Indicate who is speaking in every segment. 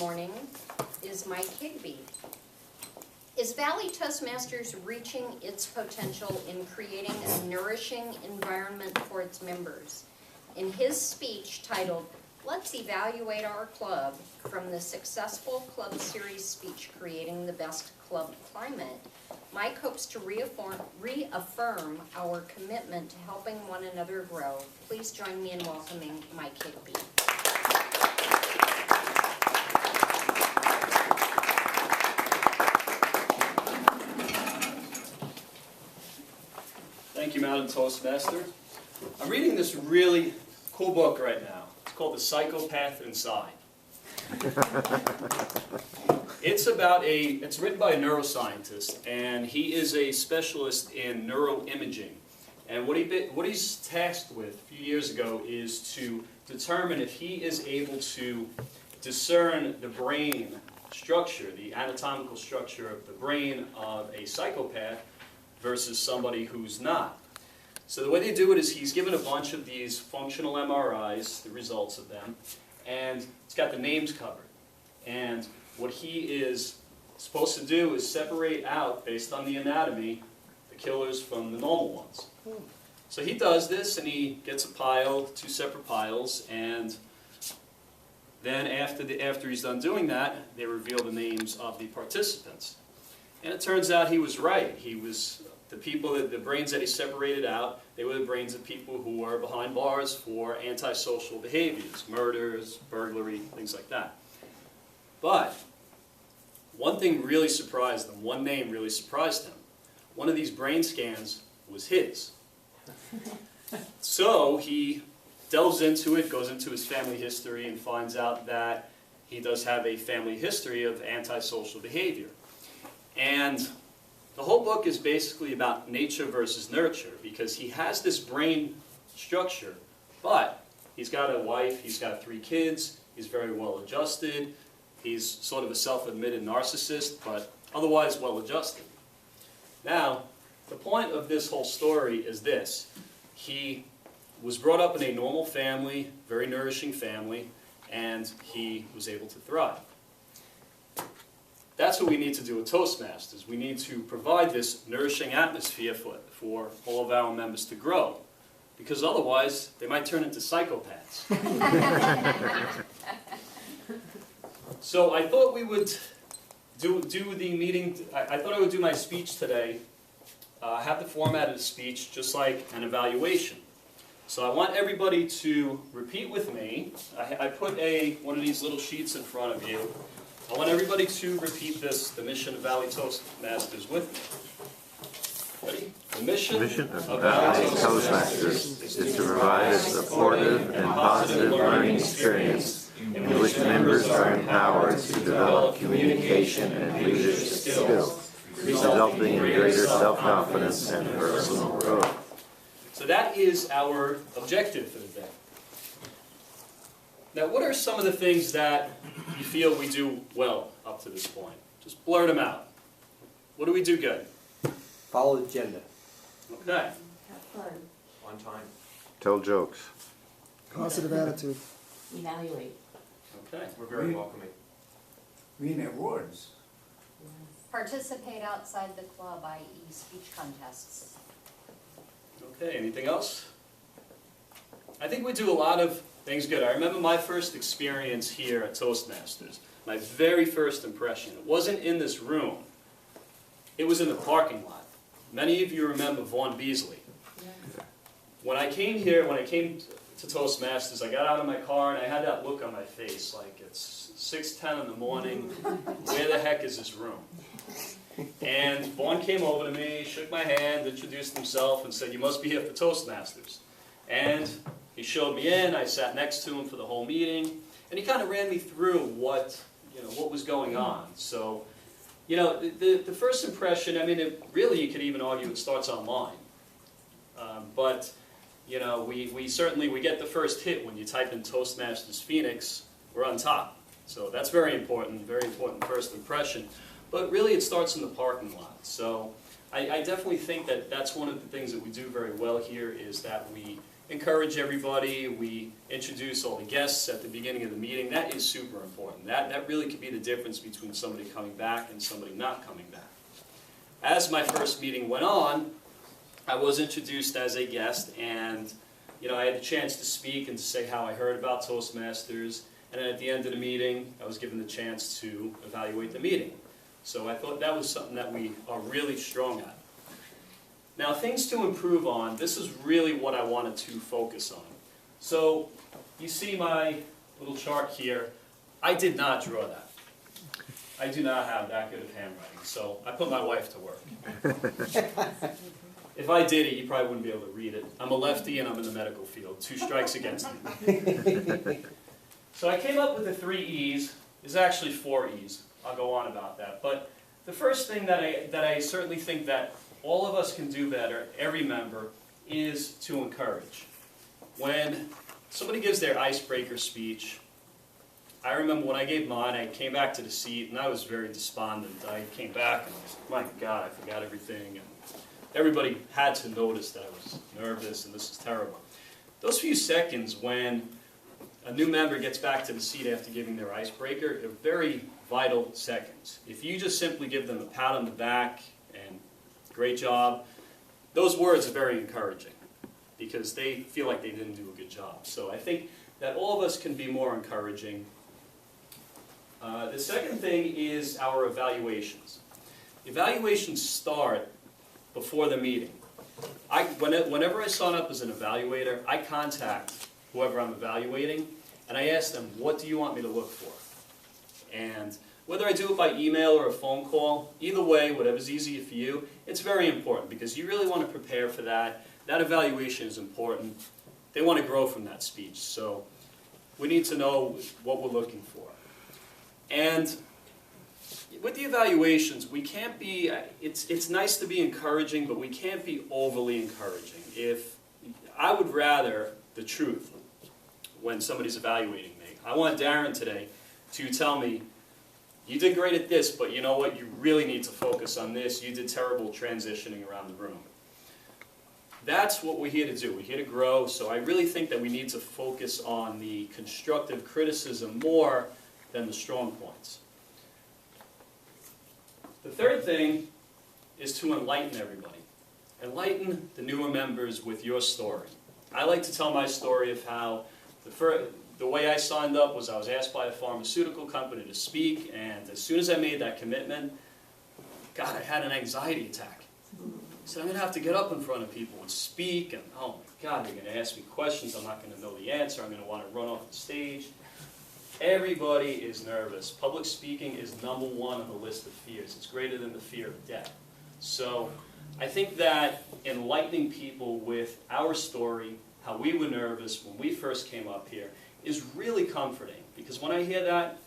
Speaker 1: morning is Mike Higbee. Is Valley Toastmasters reaching its potential in creating a nourishing environment for its members? In his speech titled, "Let's Evaluate Our Club," from the successful Club Series speech, Creating the Best Club Climate, Mike hopes to reaffirm our commitment to helping one another grow. Please join me in welcoming Mike Higbee.
Speaker 2: Thank you, Madam Toastmaster. I'm reading this really cool book right now. It's called The Psychopath Inside. It's written by a neuroscientist, and he is a specialist in neuroimaging. And what he's tasked with a few years ago is to determine if he is able to discern the brain structure, the anatomical structure of the brain of a psychopath versus somebody who's not. So the way they do it is he's given a bunch of these functional MRIs, the results of them, and it's got the names covered. And what he is supposed to do is separate out, based on the anatomy, the killers from the normal ones. So he does this, and he gets a pile, two separate piles, and then after he's done doing that, they reveal the names of the participants. And it turns out he was right. The brains that he separated out, they were the brains of people who were behind bars for antisocial behaviors, murders, burglary, things like that. But one thing really surprised them, one name really surprised him. One of these brain scans was his. So he delves into it, goes into his family history, and finds out that he does have a family history of antisocial behavior. And the whole book is basically about nature versus nurture, because he has this brain structure, but he's got a wife, he's got 3 kids, he's very well adjusted, he's sort of a self-admitted narcissist, but otherwise well adjusted. Now, the point of this whole story is this. He was brought up in a normal family, very nourishing family, and he was able to thrive. That's what we need to do with Toastmasters. We need to provide this nourishing atmosphere for all of our members to grow, because otherwise they might turn into psychopaths. So I thought we would do the meeting. I thought I would do my speech today, have the format of the speech just like an evaluation. So I want everybody to repeat with me. I put one of these little sheets in front of you. I want everybody to repeat the mission of Valley Toastmasters with me. Ready? The mission of Valley Toastmasters
Speaker 3: is to provide a supportive and positive learning experience in which members are empowered to develop communication and leadership skills, resulting in greater self-confidence and personal growth.
Speaker 2: So that is our objective for the day. Now, what are some of the things that you feel we do well up to this point? Just blurt them out. What do we do good?
Speaker 4: Follow the agenda.
Speaker 2: Okay.
Speaker 5: Have fun.
Speaker 4: On time.
Speaker 3: Tell jokes.
Speaker 6: Positive attitude.
Speaker 5: Evaluate.
Speaker 2: Okay.
Speaker 4: We're very welcoming.
Speaker 7: Win awards.
Speaker 1: Participate outside the club, i.e. speech contests.
Speaker 2: Okay, anything else? I think we do a lot of things good. I remember my first experience here at Toastmasters, my very first impression. It wasn't in this room. It was in the parking lot. Many of you remember Vaughn Beasley.
Speaker 5: Yeah.
Speaker 2: When I came to Toastmasters, I got out of my car and I had that look on my face, like it's 6:10 in the morning, where the heck is this room? And Vaughn came over to me, shook my hand, introduced himself, and said, "You must be here for Toastmasters." And he showed me in. I sat next to him for the whole meeting, and he kind of ran me through what was going on. So, the first impression, I mean, really you could even argue it starts online. But we get the first hit when you type in Toastmasters Phoenix. We're on top. So that's very important first impression. But really it starts in the parking lot. So I definitely think that that's one of the things that we do very well here, is that we encourage everybody. We introduce all the guests at the beginning of the meeting. That is super important. That really could be the difference between somebody coming back and somebody not coming back. As my first meeting went on, I was introduced as a guest, and I had the chance to speak and to say how I heard about Toastmasters, and then at the end of the meeting, I was given the chance to evaluate the meeting. So I thought that was something that we are really strong at. Now, things to improve on, this is really what I wanted to focus on. So, you see my little chart here. I did not draw that. I do not have that good of handwriting, so I put my wife to work. If I did it, you probably wouldn't be able to read it. I'm a lefty and I'm in the medical field. 2 strikes against me. So I came up with the 3 E's. There's actually 4 E's. I'll go on about that. But the first thing that I certainly think that all of us can do better, every member, is to encourage. When somebody gives their icebreaker speech, I remember when I gave mine, I came back to the seat and I was very despondent. I came back and I was like, my God, I forgot everything. And everybody had to notice that I was nervous and this is terrible. Those few seconds when a new member gets back to the seat after giving their icebreaker are very vital seconds. If you just simply give them a pat on the back and great job, those words are very encouraging because they feel like they didn't do a good job. So I think that all of us can be more encouraging. The second thing is our evaluations. Evaluations start before the meeting. Whenever I sign up as an evaluator, I contact whoever I'm evaluating, and I ask them, what do you want me to look for? And whether I do it by email or a phone call, either way, whatever's easier for you, it's very important because you really want to prepare for that. That evaluation is important. They want to grow from that speech, so we need to know what we're looking for. And with the evaluations, we can't be, it's nice to be encouraging, but we can't be overly encouraging. I would rather the truth when somebody's evaluating me. I want Darren today to tell me, you did great at this, but you know what, you really need to focus on this. You did terrible transitioning around the room. That's what we're here to do. We're here to grow, so I really think that we need to focus on the constructive criticism more than the strong points. The third thing is to enlighten everybody. Enlighten the newer members with your story. I like to tell my story of how the way I signed up was I was asked by a pharmaceutical company to speak, and as soon as I made that commitment, God, I had an anxiety attack. So I'm going to have to get up in front of people and speak, and oh my God, they're going to ask me questions, I'm not going to know the answer, I'm going to want to run off the stage. Everybody is nervous. Public speaking is #1 on the list of fears. It's greater than the fear of death. So I think that enlightening people with our story, how we were nervous when we first came up here, is really comforting. Because when I hear that,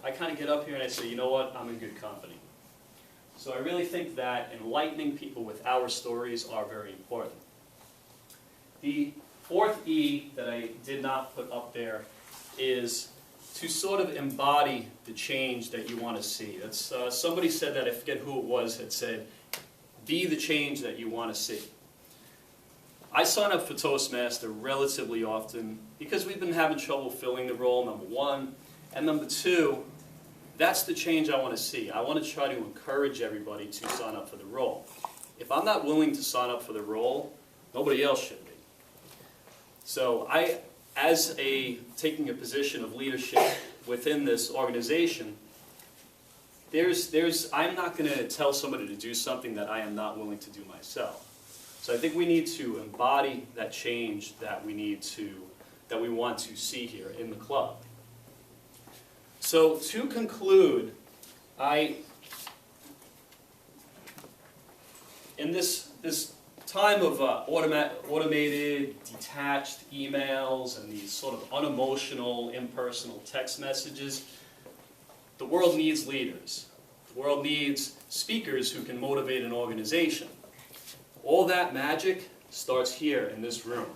Speaker 2: I kind of get up here and I say, you know what, I'm in good company. So I really think that enlightening people with our stories are very important. The 4th E that I did not put up there is to sort of embody the change that you want to see. That's, somebody said that, I forget who it was, had said, be the change that you want to see. I sign up for Toastmaster relatively often because we've been having trouble filling the role, #1. And #2, that's the change I want to see. I want to try to encourage everybody to sign up for the role. If I'm not willing to sign up for the role, nobody else should be. So taking a position of leadership within this organization, I'm not going to tell somebody to do something that I am not willing to do myself. So I think we need to embody that change that we want to see here in the club. So to conclude, in this time of automated, detached emails and these sort of unemotional, impersonal text messages, the world needs leaders. The world needs speakers who can motivate an organization. All that magic starts here in this room.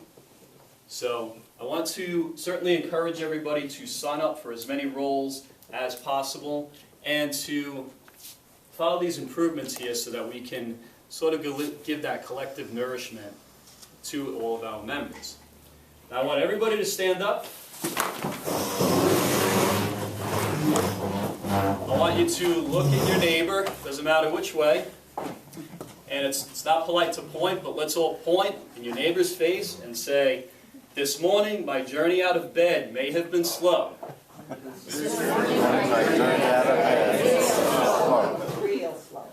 Speaker 2: So I want to certainly encourage everybody to sign up for as many roles as possible and to follow these improvements here so that we can sort of give that collective nourishment to all of our members. I want everybody to stand up. I want you to look at your neighbor, doesn't matter which way. And it's not polite to point, but let's all point in your neighbor's face and say, "This morning my journey out of bed may have been slow.
Speaker 5: Real slow.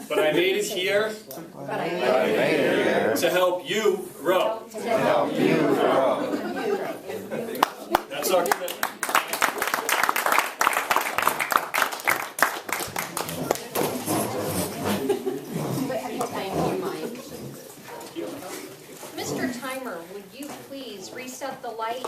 Speaker 2: But I made it here
Speaker 1: But I made
Speaker 2: to help you grow." That's our commitment.
Speaker 1: Thank you, Mike. Mr. Timer, would you please reset the light